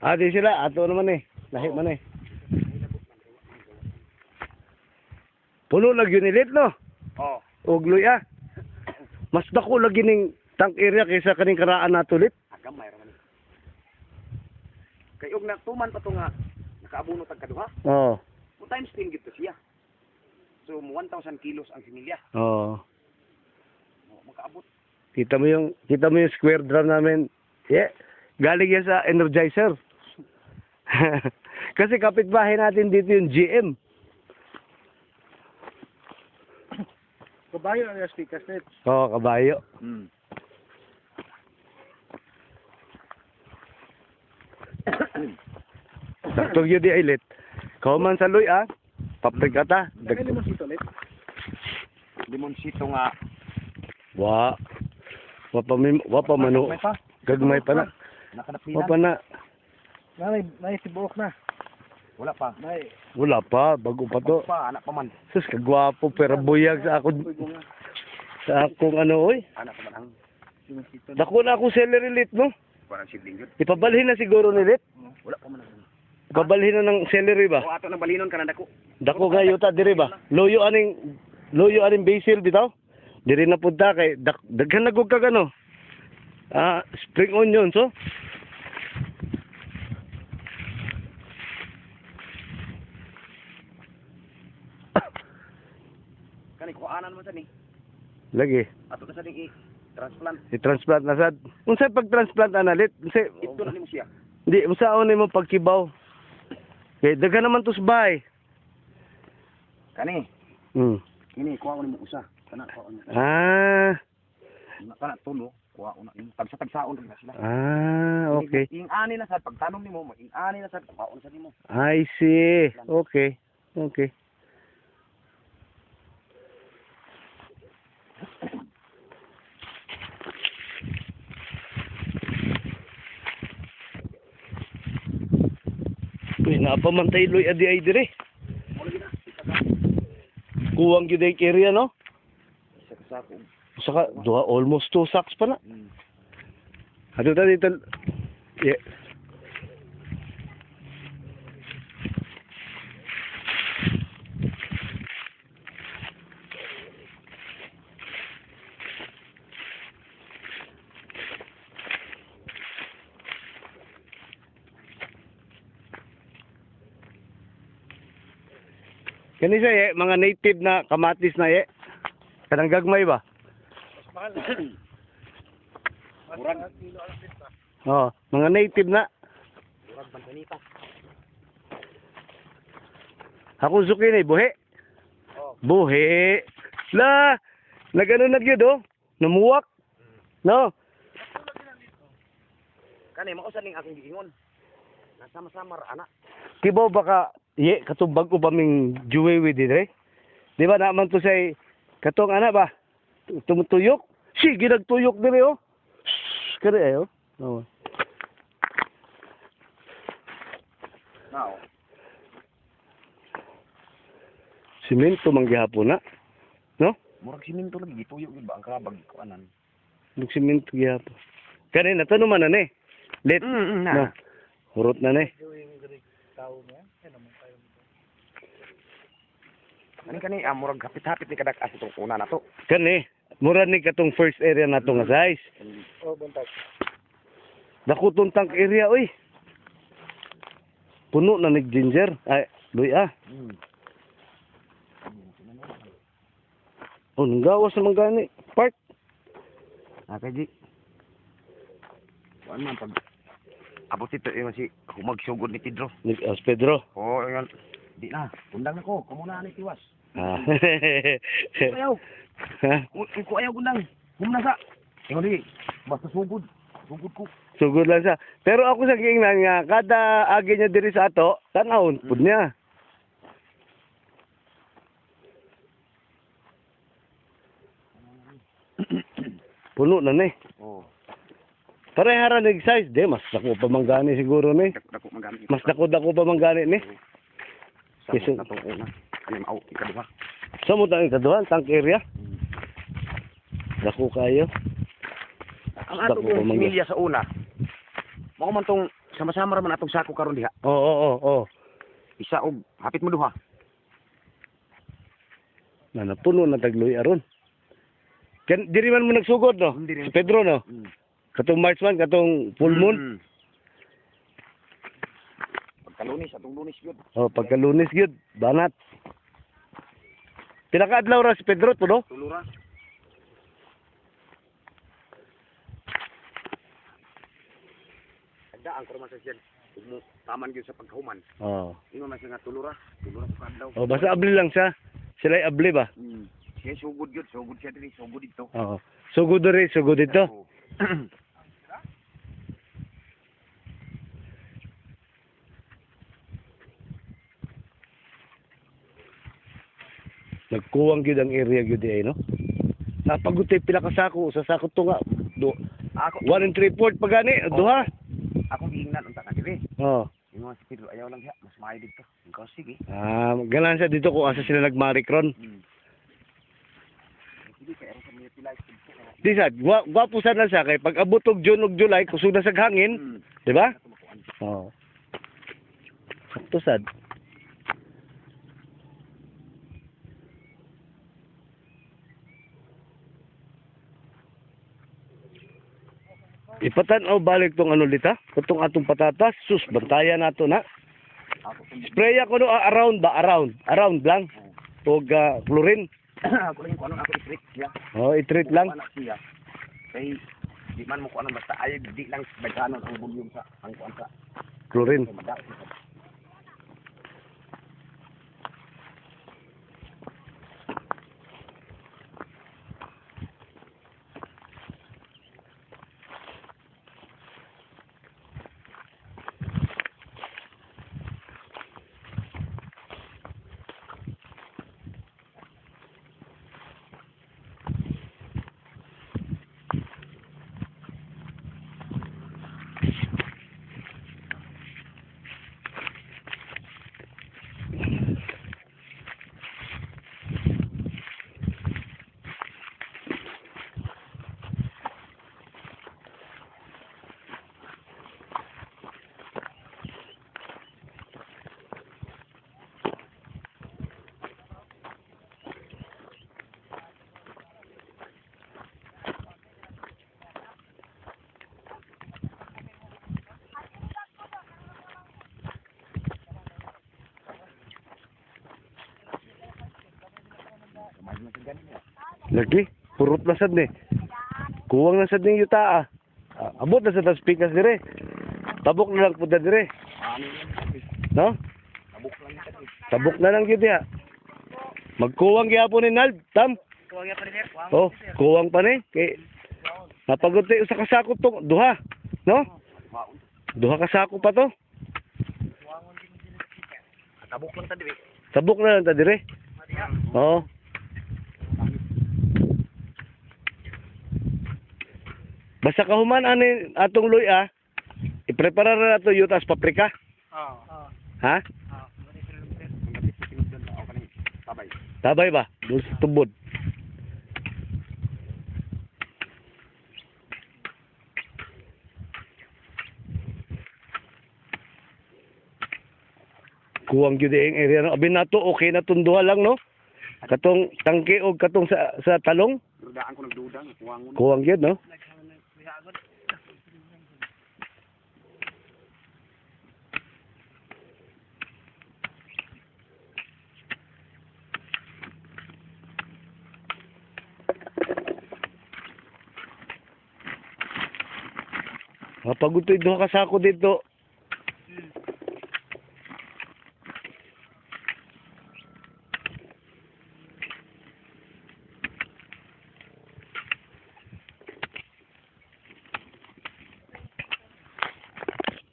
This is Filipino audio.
Di sila. Ato naman eh. Lahi man eh. Puno lagi nilit no? Oo. Ugloy ah. Mas dako lagi ning tank area kaysa kaning karaan nato lit. Agamay raman. Kay og na tuman pa to nga nakaabuno tag kaduha. Oo. Mo times 10 gid to siya. So 1,000 kilos ang similya. Oo. Makaabot. Kita mo yung square drum namin. Yeah. Galing yan sa Energizer. Kasi kapitbahay natin dito yung GM. Kabayo ang speakers net. Oo, kabayo. Hmm. Sakto yun di ilit. Kauman sa luy ah. Paprika ta. Dagay limon sito net. Limonsito nga. Wapa mano. May pa. Gagmay pa na. Nakadapilan. Wapa na. Nay tibuok na. Wala pa. Nay. Wala pa. Bago pa to. Pa anak pa man. Sus, kagwapo. Pero buyag sa akong ano oy. Anak pa man ang Limon sito. Dako na akong celery lit no. parang sibling yun. Ipabalhin na siguro ni lit. Wala pa man ang. Ipabalhin na ng celery ba? O ato na balinon ka na dako. Dako nga yuta diri ba? Loyo aning basil bitaw. Diri na punta kay daghan nagug kag ano. Spring onion so. Kani kuanan man sa ni. Lagi. Ato na sa ni transplant. I-transplant na sad. Unsay pag-transplant analit? Unsay Ito na nimo siya. Di unsaon nimo pagkibaw? Kay daghan naman tus bay. Kani, Hmm. kini kuha ko nimo usa. Kana kuha ko. Kana tulo, kuha ko na. Tagsa-tagsaon rin na sila. Okay. Ing-ani na sa pagtanom nimo, ing-ani na sa kuha ko sa nimo. I see. Okay. Okay. Uy, napamantay loy adi ay dire. Kuwang gyud ay area no? Isa ka sako. Saka almost 2 sacks pa na. Ato ta dito. Yeah. Kani siya mga native na kamatis na kanang gagmay ba? Mahal. Murag. Kilo ang pinta. Mga native na. Murag bantanita. Ako zucchini, buhi. Buhi. La, nagano na gyud oh. Namuwak. No. Kani mao sa ning akong giingon. Nasama-sama ra ana. Kibaw baka katubag ko ba ming juwewe dire? Di ba naman to say katong ana ba? Tumutuyok. Sige nagtuyok dire oh. Kare ayo. Oh. Now, Simento man gihapon na. No? murag siminto lagi gituyo gyud ba ang karabag kuanan. Dug simento gihapon. Kani natanong man na ni. Lit. No. Hurot na ni. Tao na. Ano man tayo. Kani murag hapit-hapit ni kadak aso tong una na to. Kani mura ni katong first area nato nga size. Bantag. Dako tong tank area oy. Puno na nig ginger. Ay, luy ah. Oh, nanggawas naman gani. Park. Kay kuan man pag abot ito yung si humagsugod ni Pedro. Nig Pedro. Oo, yan. Di na. Kundang na ko. Kumuna ni Tiwas. Ah. Ayaw. Ko ayaw kundang. Humna sa. Ingon di. Basta sugod. Sugod ko. Sugod lang siya. Pero ako sa giingnan nga, kada agi niya diri sa ato, tanawon pud niya. Puno na ni. Oo. Parehara nig size, de mas dako pa manggani siguro ni. Dako magamit. Mas dako pa manggani ni. Sa Kasi- na tong una. Ano mao ikaduha. Sa mo tang ikaduhan, tank area. Dako kayo. Ang ato Dako pa yung mangga. similya sa una. Mao man tong sama-sama ra man atong sako karon diha. Oo, oo, oo. Isa og hapit mo duha. Na napuno na tagloy aron. Kan diri man mo nagsugod no. Hindi rin. Si Pedro no. Mm. Katong March man, katong full moon. Mm. Pagkalunis atong lunis gyud. Oh, pagkalunis gyud, banat. Pila ka adlaw ra si Pedro to no? Tulura. Agda ang kurma sa siyan. Ug taman gyud sa pagkahuman. Oh. Ingon man siya nga tulura. Tulura sa kadlaw. Oh, basta abli lang siya. Sila ay abli ba? Mm. Siya sugod gyud, sugod siya diri, sugod dito. Oo. Sugod diri, sugod dito. Oo. Nagkuwang gyud ang area gyud ay no. Napagutay pila ka sako, sa sako to nga. Ako 1 and 3/4 pagani, duha. ako giingnan unta ka diri. Oh. Ingon si Pedro ayaw lang siya, mas maayo dito. Ikaw sige. Ganan siya dito kung asa sila nagmarikron. Mm. Sige kay sa mga pilay. Di sad, gwapo sad na siya kay pag abot og June ug July kusog na sa hangin, Mm. di ba? Oo. Sakto sad. Ipatan-aw balik tong ano dita, katong atong patatas, sus bantayan nato na. Ako Spray ako no around ba, around lang. Ug chlorine. ako lang kuno ako i-treat siya. Oh, i-treat lang. Anak siya. Kay di man mo kuno basta ay di lang daghanon ang volume sa ang kuan sa Chlorine. madami. Lagi, purot na sad ni. Kuwang na sad ning yuta ah. Abot na sa speakers dire. Tabok na lang pud na dire. Ano yan? No? Tabok lang yan. Tabok na lang gyud ya. Magkuwang gyapon ni Nald, tam. Kuwang ya pa rin, kuwang. Oh, kuwang pa ni kay napaguti usa ka sako to, duha. No? Duha ka sako pa to. Tabok lang ta diri. Tabok na lang ta dire. Oo. Basta kahuman ani atong luy ah. I-prepare na nato yutas paprika. Oo. Ha? Tabay. Tabay ba? Doon sa tubod. Kuwang gyud ang area no. Abi nato okay na tunduha lang no. Katong tangke og katong sa talong, Dudaan ko nagduda, kuwangon. kuwang gyud no. Mapagutoy duha ka sako dito.